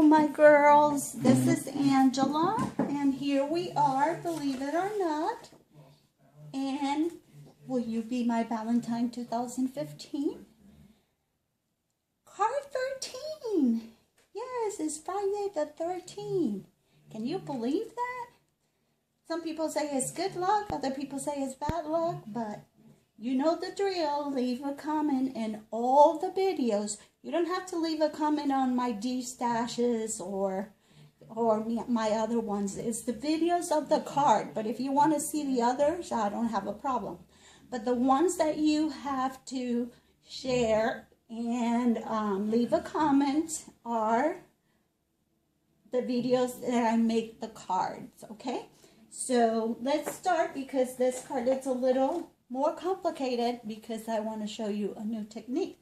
my girls. This is Angela, and here we are, believe it or not. And will you be my Valentine 2015? Card 13. Yes, it's Friday the 13th. Can you believe that? Some people say it's good luck, other people say it's bad luck, but you know the drill. Leave a comment in all the videos. You don't have to leave a comment on my D-stashes or my other ones. It's the videos of the card. But if you want to see the others, I don't have a problem. But the ones that you have to share and leave a comment are the videos that I make the cards, okay? So let's start, because this card is a little more complicated because I want to show you a new technique.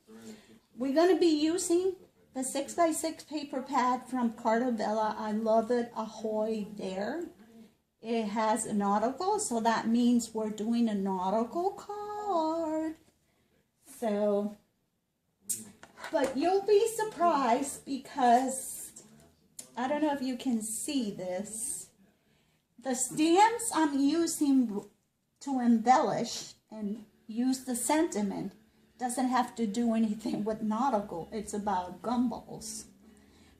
We're going to be using the 6x6 paper pad from Cartavella. I love it. Ahoy there. It has a nautical, so that means we're doing a nautical card. So, but you'll be surprised because I don't know if you can see this. The stamps I'm using to embellish and use the sentiment doesn't have to do anything with nautical. It's about gumballs.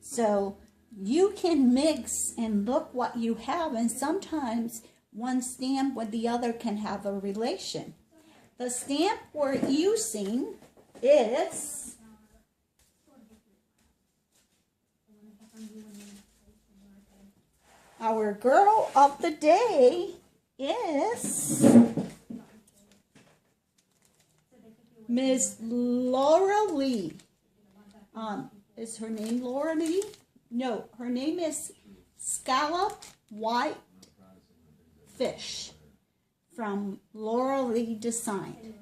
So you can mix and look what you have, and sometimes one stamp with the other can have a relation. The stamp we're using is our girl of the day is Miss Laura Lee. Is her name Laura Lee? No, her name is Scallop White Fish from Laura Lee Design.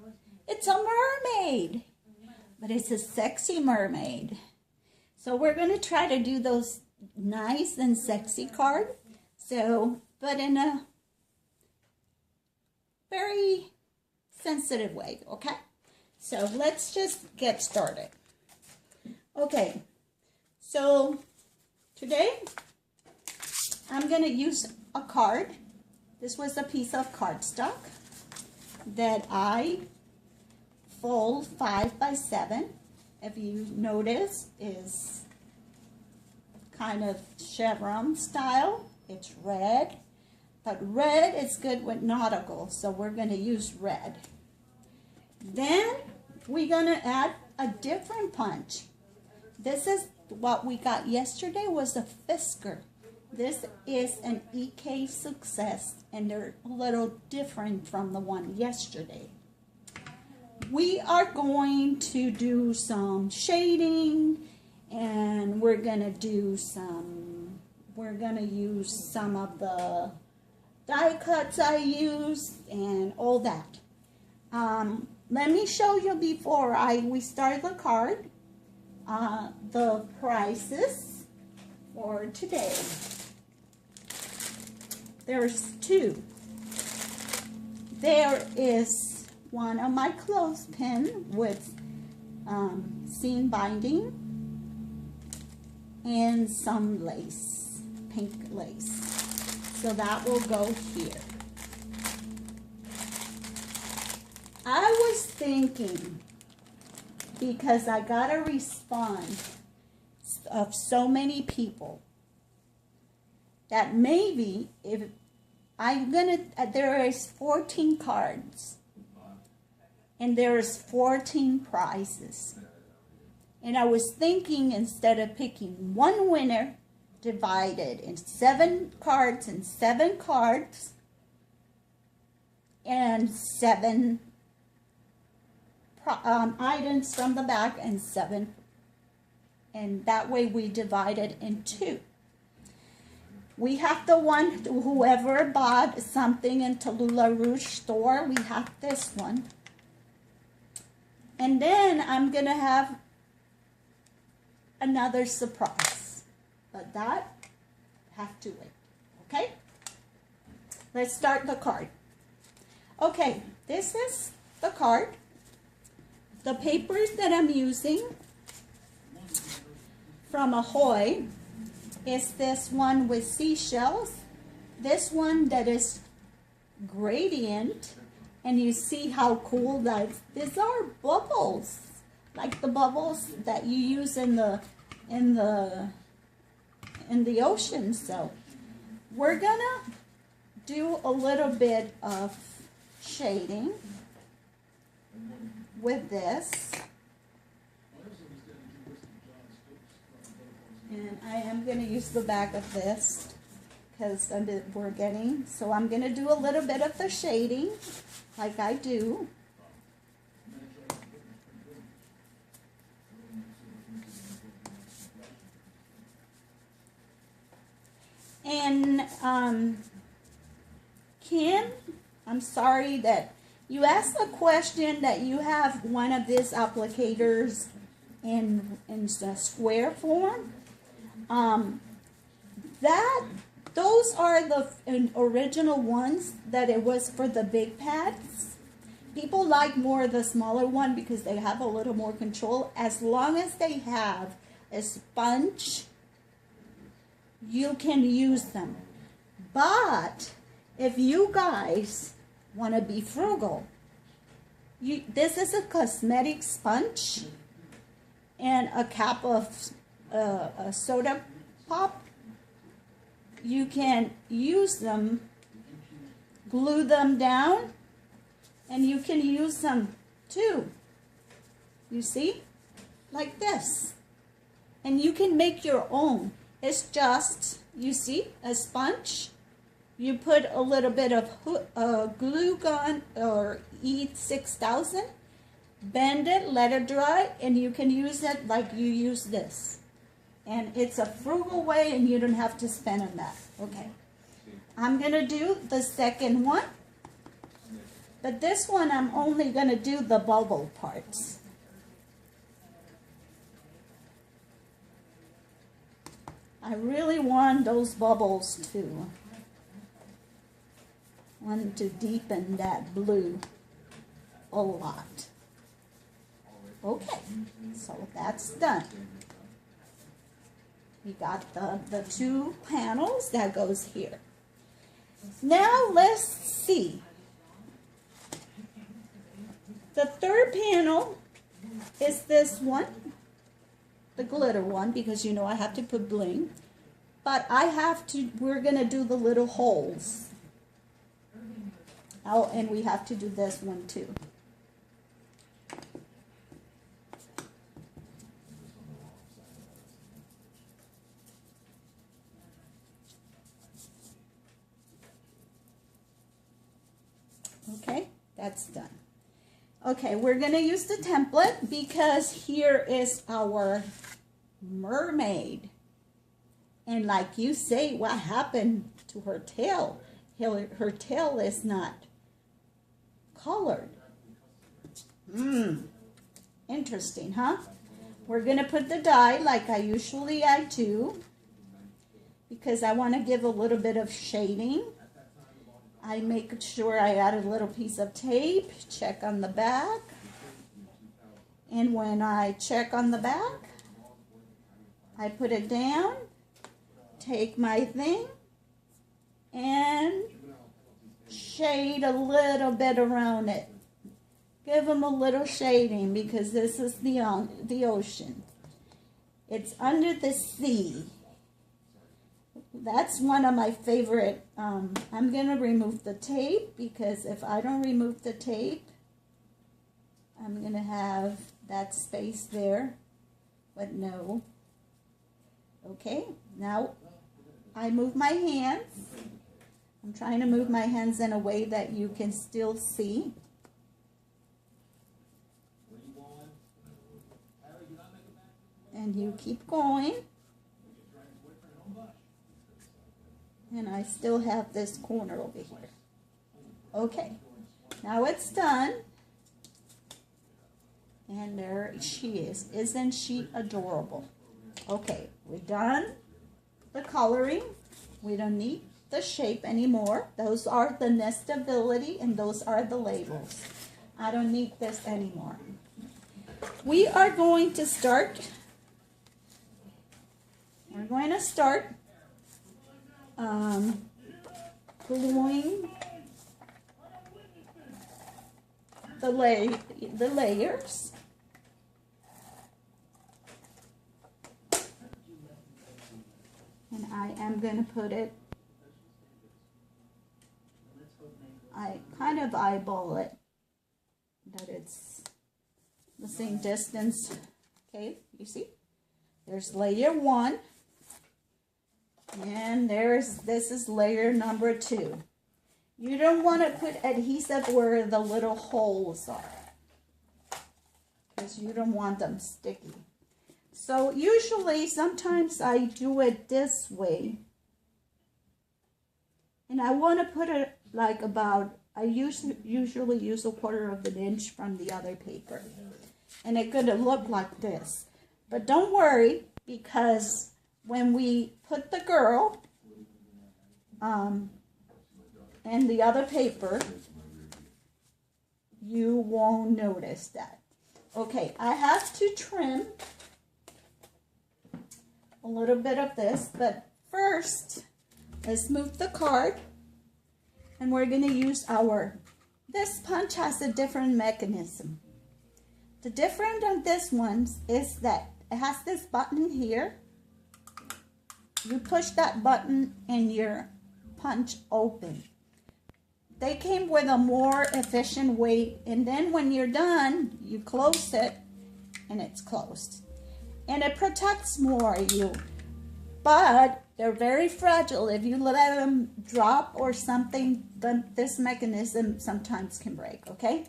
It's a mermaid, but it's a sexy mermaid. So we're going to try to do those nice and sexy cards. So, but in a very sensitive way, okay? So let's just get started. Okay, so today I'm going to use a card. This was a piece of cardstock that I fold 5x7. If you notice, is kind of chevron style. It's red, but red is good with nautical, so we're going to use red. Then we're going to add a different punch. This is what we got yesterday, was a Fisker. This is an EK Success, and they're a little different from the one yesterday. We are going to do some shading, and we're going to use some of the die cuts I used and all that. Let me show you before we start the card, the prices for today. There's two. There is one of my clothespin with seam binding and some lace, pink lace. So that will go here. I was thinking, because I got a response of so many people, that maybe if there is 14 cards and there is 14 prizes. And I was thinking, instead of picking one winner, divided in 7 cards and 7 cards and 7 items from the back and 7, and that way we divide it in 2. We have the one, whoever bought something in Tallulah Rouge store, we have this one. And then I'm going to have another surprise. But that, have to wait. Okay? Let's start the card. Okay, this is the card. The papers that I'm using from Ahoy is this one with seashells. This one that is gradient, and you see how cool that is. These are bubbles, like the bubbles that you use in the ocean. So we're gonna do a little bit of shading with this. And I am going to use the back of this because we're getting, so I'm going to do a little bit of the shading like I do. And Kim, I'm sorry that you asked the question that you have one of these applicators in the square form. Those are the original ones that it was for the big pads. People like more of the smaller one because they have a little more control. As long as they have a sponge, you can use them. But if you guys want to be frugal, this is a cosmetic sponge and a cap of a soda pop. You can use them, glue them down, and you can use them too. You see? Like this. And you can make your own. It's just, you see, a sponge. You put a little bit of glue gun or E6000, bend it, let it dry, and you can use it like you use this. And it's a frugal way, and you don't have to spend on that. Okay. I'm going to do the second one. But this one, I'm only going to do the bubble parts. I really want those bubbles too. Want to deepen that blue a lot. Okay, so that's done. We got the two panels that goes here. Now let's see. The third panel is this one, the glitter one, because you know I have to put bling. But we're going to do the little holes. Oh, and we have to do this one too. Okay, that's done. Okay, we're going to use the template because here is our mermaid. And like you say, what happened to her tail? Her tail is not colored. Interesting, huh? We're going to put the dye like I do because I want to give a little bit of shading. I make sure I add a little piece of tape, check on the back. And when I check on the back, I put it down, take my thing, and shade a little bit around it. Give them a little shading because this is the ocean. It's under the sea. That's one of my favorite. I'm going to remove the tape because if I don't remove the tape, I'm going to have that space there, but no. Okay, now I move my hands. I'm trying to move my hands in a way that you can still see. And you keep going. And I still have this corner over here. Okay, now it's done. And there she is. Isn't she adorable? Okay, we're done the coloring. We don't need the shape anymore. Those are the nestability and those are the labels. I don't need this anymore. We are going to start. we're going to start gluing the layers. And I am going to put it, I kind of eyeball it, that it's the same distance. Okay, you see? There's layer 1. And this is layer number 2. You don't want to put adhesive where the little holes are, because you don't want them sticky. So usually, sometimes I do it this way. And I want to put it like about, I usually use 1/4 of an inch from the other paper. And it's going to look like this. But don't worry, because when we put the girl and the other paper, you won't notice that. Okay, I have to trim a little bit of this, but first, let's move the card, and we're going to use this punch has a different mechanism. The difference on this one is that it has this button here. You push that button and your punch open. They came with a more efficient way, and then when you're done, you close it and it's closed. And it protects more of you, but they're very fragile. If you let them drop or something, then this mechanism sometimes can break, okay?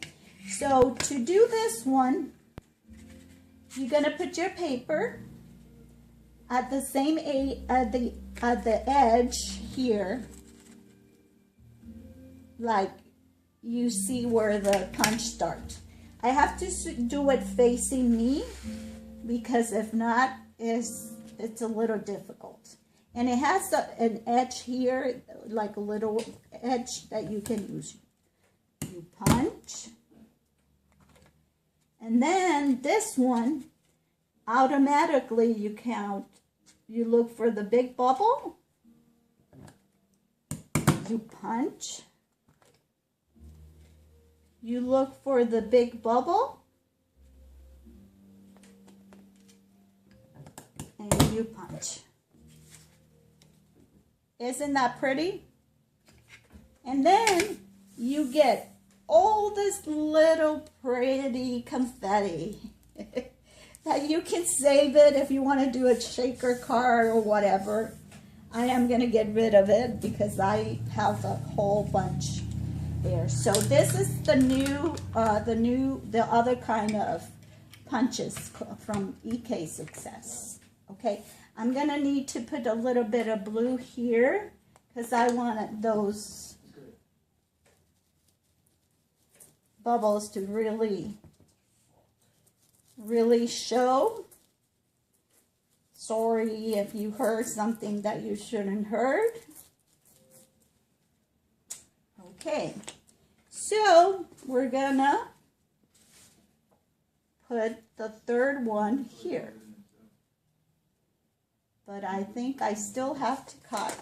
So to do this one, you're gonna put your paper at the same at the edge here, like you see where the punch starts. I have to do it facing me, because if not, it's a little difficult. And it has an edge here, like a little edge that you can use. You punch. And then this one, automatically you count. You look for the big bubble. You punch. You look for the big bubble. And you punch. Isn't that pretty? And then you get all this little pretty confetti that you can save it if you want to do a shaker card or whatever. I am going to get rid of it because I have a whole bunch there. So this is the other kind of punches from EK Success. Okay, I'm going to need to put a little bit of blue here because I want those bubbles to really show. Sorry if you heard something that you shouldn't heard. Okay, so we're gonna put the third one here. But I think I still have to cut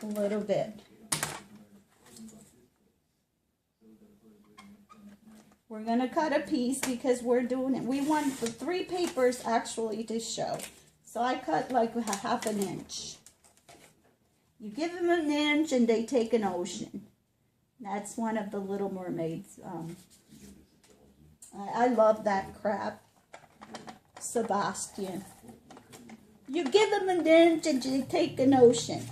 a little bit. We're going to cut a piece because we're doing it. We want the 3 papers actually to show. So I cut like a ½ an inch. You give them an inch and they take an ocean. That's one of the Little Mermaids. I love that crab. Sebastian. You give them an inch and they take an ocean.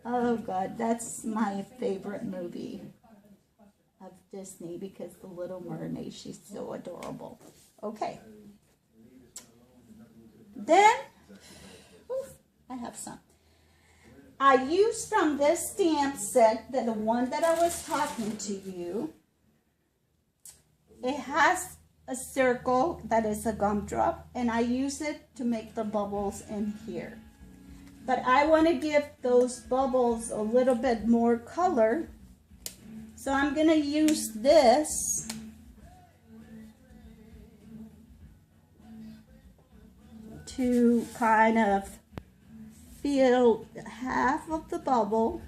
Oh God, that's my favorite movie of Disney because the Little Mermaid, she's so adorable. Okay. Then, I have some. I used from this stamp set, the one that I was talking to you. It has a circle that is a gumdrop, and I use it to make the bubbles in here. But I want to give those bubbles a little bit more color. So I'm going to use this to kind of fill half of the bubble.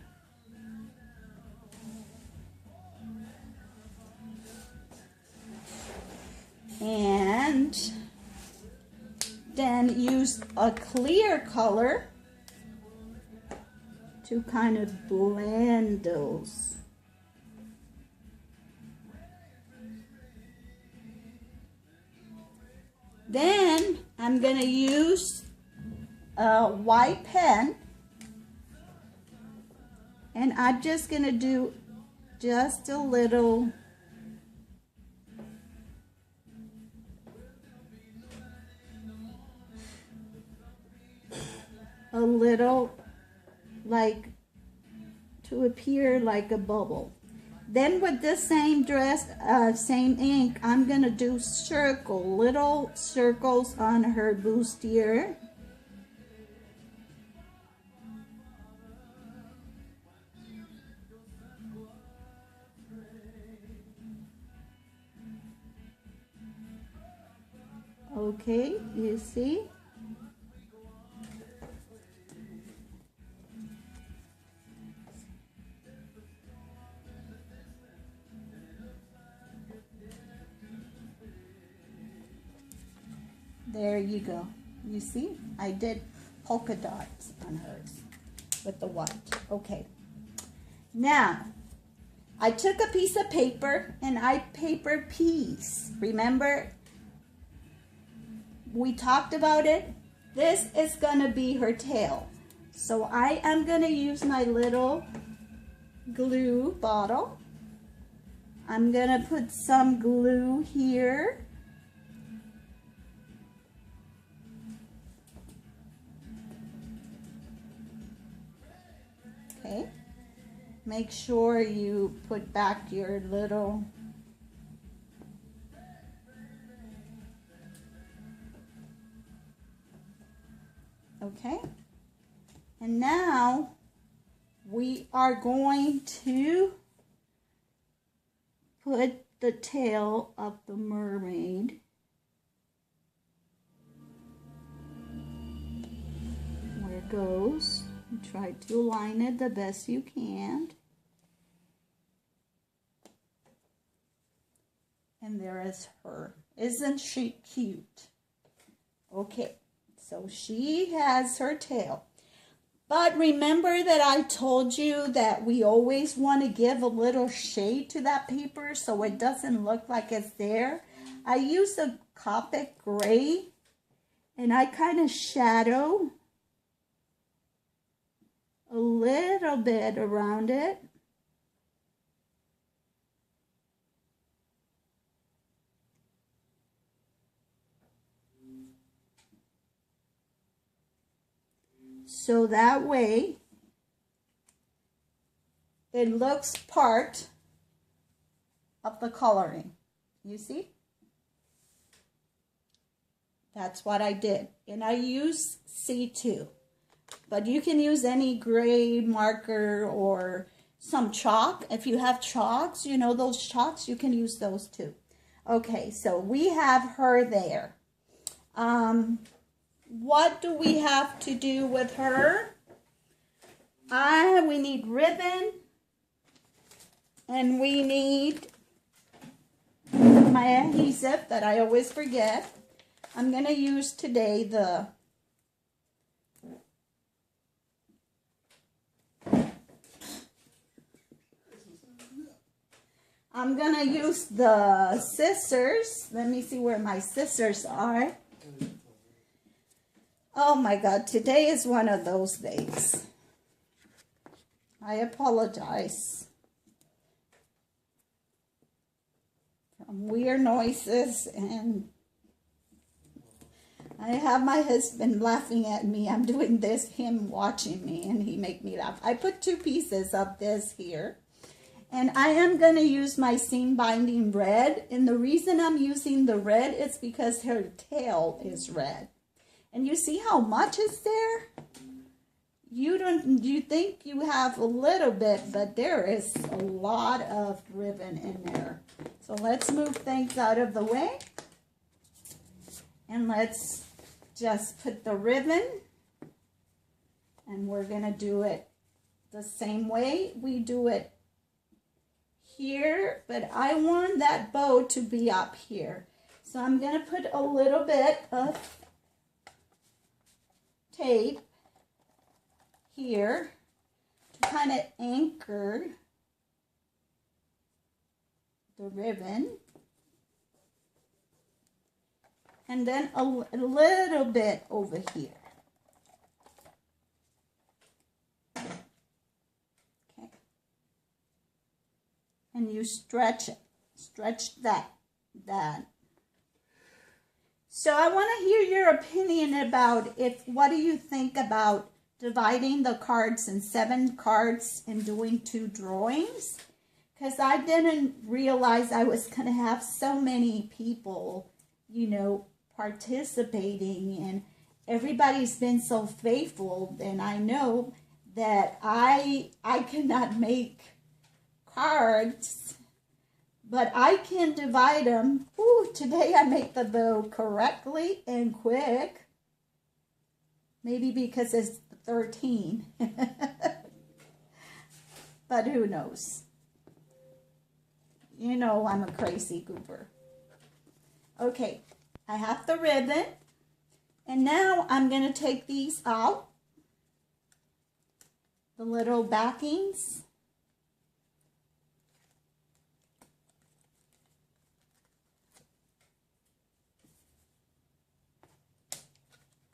And then use a clear color to kind of blend those. Then I'm going to use a white pen, and I'm just going to do just a little like to appear like a bubble. Then with the same same ink, I'm gonna do little circles on her bustier. Okay, you see? There you go. You see? I did polka dots on hers with the white. Okay. Now, I took a piece of paper and I papered peas. Remember? We talked about it. This is going to be her tail. So I am going to use my little glue bottle. I'm going to put some glue here. Okay, make sure you put back your little okay, and now we are going to put the tail of the mermaid where it goes. Try to align it the best you can. And there is her. Isn't she cute? Okay, so she has her tail. But remember that I told you that we always want to give a little shade to that paper so it doesn't look like it's there. I use a Copic gray and I kind of shadow a little bit around it. So that way it looks part of the coloring. You see? That's what I did. And I use C2. But you can use any gray marker or some chalk. If you have chalks, you know those chalks, you can use those too. Okay, so we have her there. What do we have to do with her? We need ribbon. And we need my adhesive that I always forget. I'm going to use today the scissors. Let me see where my scissors are. Oh my God, today is one of those days. I apologize. Weird noises, and I have my husband laughing at me. I'm doing this, him watching me, and he make me laugh. I put 2 pieces of this here. And I am going to use my seam binding red. And the reason I'm using the red is because her tail is red. And you see how much is there? You think you have a little bit, but there is a lot of ribbon in there. So let's move things out of the way. And let's just put the ribbon, and we're going to do it the same way we do it here, but I want that bow to be up here. So I'm going to put a little bit of tape here to kind of anchor the ribbon. And then a little bit over here. Okay. And you stretch it. Stretch that. So I want to hear your opinion about what do you think about dividing the cards in 7 cards and doing 2 drawings? Because I didn't realize I was going to have so many people, you know, participating, and everybody's been so faithful, and I know that I cannot make cards, but I can divide them. Ooh, today I make the bow correctly and quick. Maybe because it's 13. But who knows? You know I'm a crazy goober. Okay, I have the ribbon. And now I'm going to take these out. The little backings.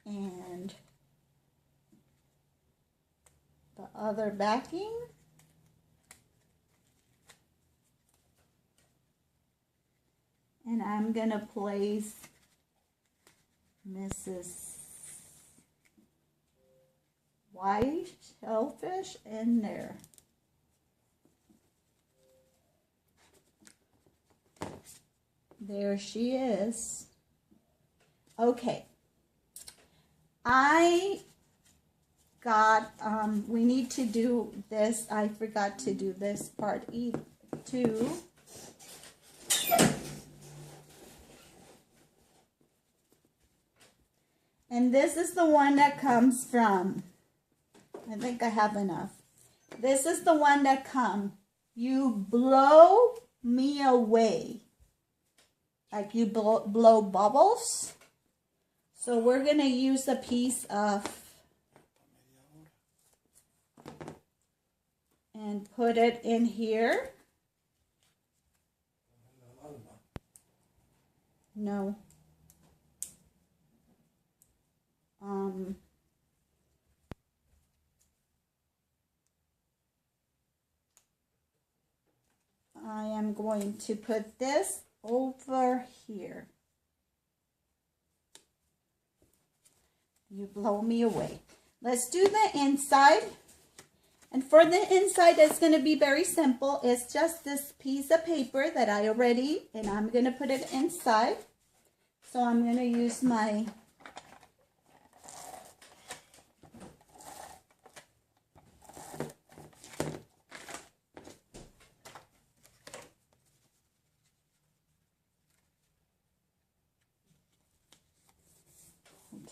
And the other backing. And I'm going to place Mrs. White shellfish in there. There she is. Okay. I got, we need to do this. I forgot to do this part too. And this is the one that comes from, I think I have enough. This is the one that comes, you blow me away. Like you blow bubbles. So we're going to use a piece of, and put it in here. No. I am going to put this over here. You blow me away. Let's do the inside. And for the inside, it's going to be very simple. It's just this piece of paper that I already, and I'm going to put it inside. So I'm going to use my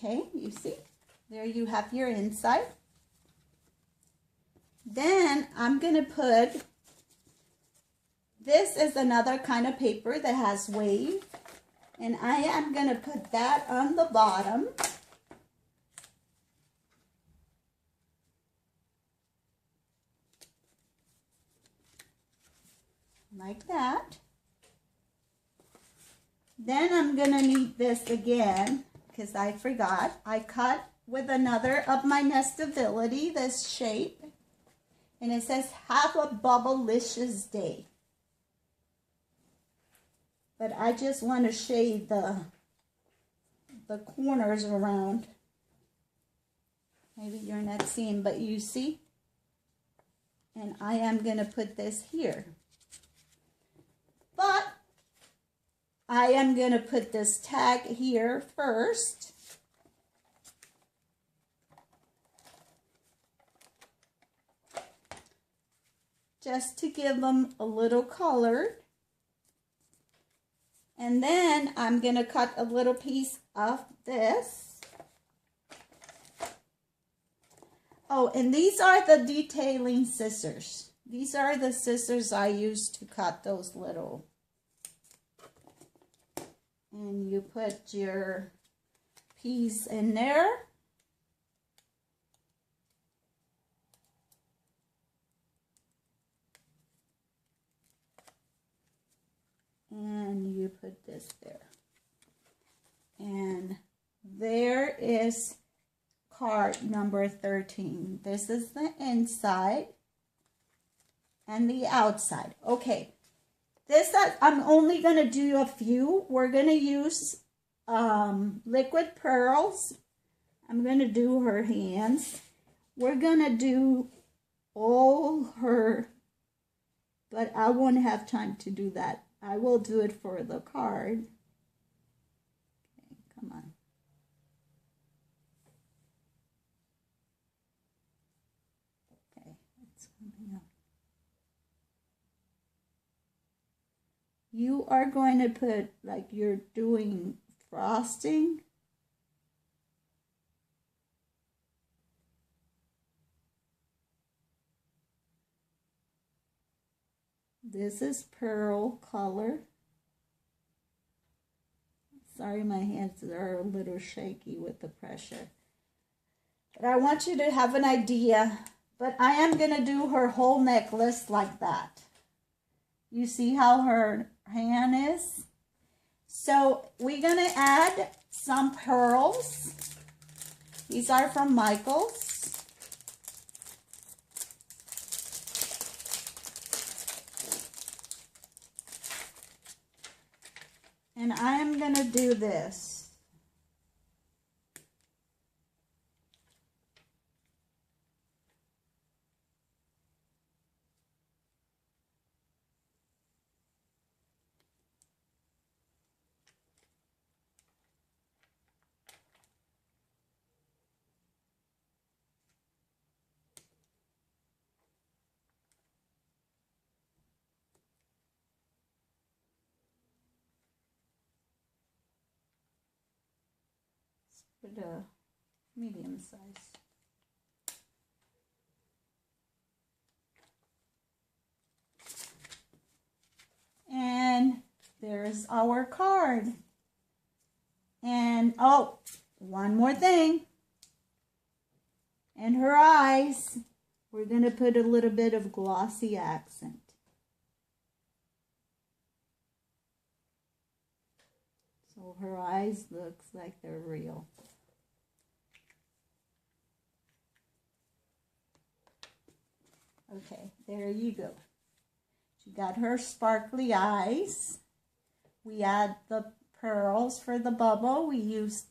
okay, you see? There you have your inside. Then I'm going to put, this is another kind of paper that has wave. And I am going to put that on the bottom. Like that. Then I'm going to need this again, because I forgot. I cut with another of my Nestability, this shape. And it says, have a bubble-licious day. But I just want to shade the corners around. Maybe you're not seeing, but you see? And I am going to put this here. But I am going to put this tag here first. Just to give them a little color. And then I'm going to cut a little piece of this. Oh, and these are the detailing scissors. These are the scissors I use to cut those little. And you put your piece in there. And you put this there. And there is card number 13. This is the inside and the outside. Okay, this I'm only going to do a few. We're going to use liquid pearls. I'm going to do her hands. We're going to do all her, but I won't have time to do that. I will do it for the card. Okay, come on. Okay, it's coming up. You are going to put, like you're doing frosting. This is pearl color. Sorry, my hands are a little shaky with the pressure. But I want you to have an idea. But I am going to do her whole necklace like that. You see how her hand is? So we're going to add some pearls. These are from Michael's. And I am going to do this. For the medium size. And there's our card. And oh, one more thing. And her eyes, we're going to put a little bit of glossy accent. So her eyes looks like they're real. Okay, there you go. She got her sparkly eyes. We add the pearls for the bubble. We use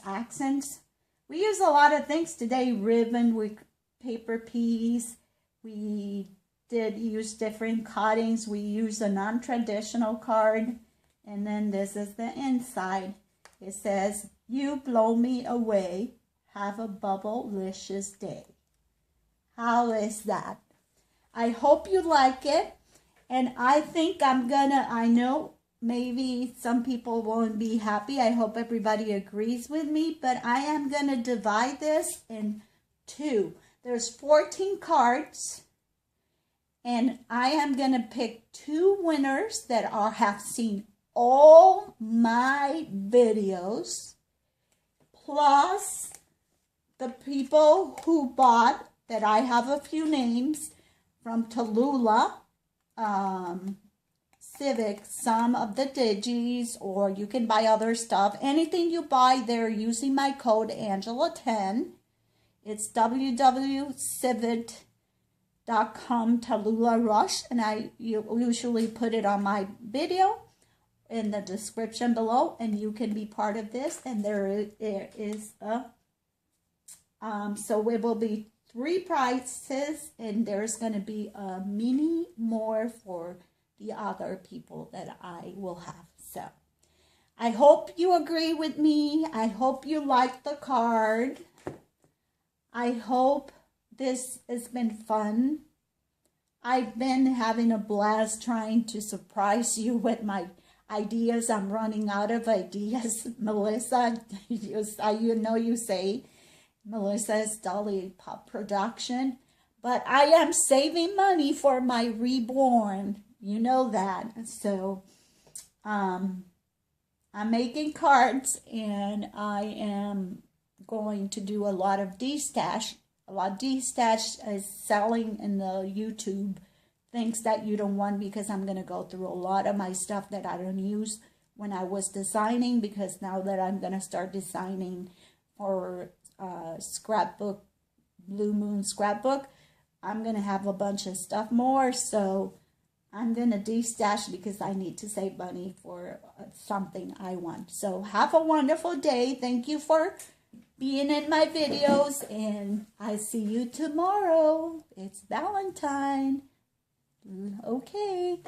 accents. We use a lot of things today. Ribbon with paper piece. We did use different cuttings. We use a non-traditional card. And then this is the inside. It says, "You blow me away. Have a bubble-licious day." How is that? I hope you like it. And I think I know maybe some people won't be happy. I hope everybody agrees with me. But I am going to divide this in two. There's 14 cards. And I am going to pick 2 winners that have seen all my videos. Plus the people who bought, that I have a few names, from Tallulah, Civic, some of the digis, or you can buy other stuff. Anything you buy there using my code Angela10. It's www.civic.com Tallulah Rush, and I usually put it on my video in the description below, and you can be part of this. And there is a so it will be 3 prizes, and there's going to be a mini more for the other people that I will have. So I hope you agree with me. I hope you like the card. I hope this has been fun. I've been having a blast trying to surprise you with ideas. I'm running out of ideas. Melissa, you know you say Melissa's Dolly Pop production. But I am saving money for my reborn. You know that. So, I'm making cards, and I am going to do a lot of D-Stash. A lot of D-Stash is selling in the YouTube things that you don't want, because I'm going to go through a lot of my stuff that I don't use when I was designing, because now that I'm going to start designing for scrapbook, Blue Moon scrapbook, I'm going to have a bunch of stuff more. So I'm going to de-stash because I need to save money for something I want. So have a wonderful day. Thank you for being in my videos, and I see you tomorrow. It's Valentine. Okay.